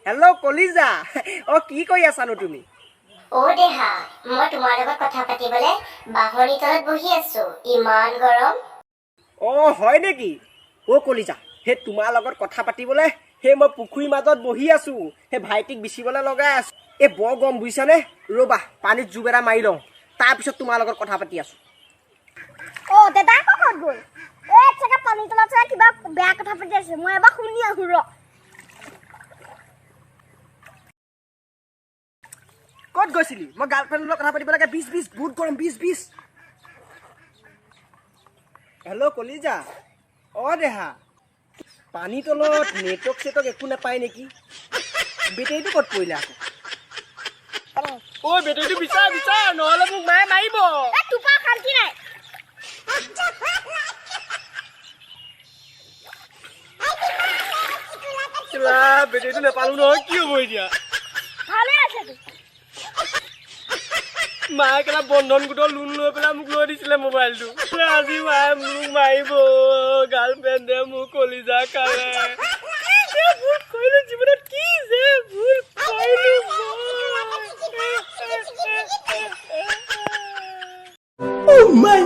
hello' কলিজা অ কি কৰি আছানো তুমি ও দেহা মই তোমাৰ লগত কথা পাতিবলে বাহনি তলত বহি আছো ইমান গৰম অ হয় নেকি অ কলিজা হে তোমাৰ লগত কথা পাতিবলে হে মই পুখুৰীৰ মাজত বহি আছো হে ভাইটিক বিচিবলৈ লগাই আছো এ বৰ গৰম বুজিছানে ৰ'বা পানীত জুব এটা মাৰি লওঁ তাৰপিছত তোমাৰ লগত কথা পাতি আছো অ দাদা ক'ত গ'ল চাগে পানী তলত চাগে কিবা বেয়া কথা পাতি আছে মই এবাৰ শুনি আহো ৰ ক'ত গৈছিলি মই গাৰ্লফ্ৰেণ্ডৰ লগত কথা পাতিব লাগে 20 বহুত গৰম 20 হেল্ল' কলিজা অ দেহা পানী তলত নেটৱৰ্ক চেটৱৰ্ক একো নাপায় নেকি বেটেৰীটো ক'ত পৰিলে আকৌ বেটেৰীটো বিচাৰ নহ'লে মোক মায়ে মাৰিব তোপা শান্তি নাই বেটেৰীটো নাপালো নহয় কি হ'ব এতিয়া ভালে আছে মায়ে কেলা বন্ধন গোটৰ লোন লৈ পেলাই মোক লৈ দিছিলে মোবাইলটো আজি মায়ে মোক মাৰিব গাৰ্লফ্ৰেণ্ডে মোক কলিজা খালে ভুল কৰিলো জীৱনত কি যে ভুল কৰিলো Oh my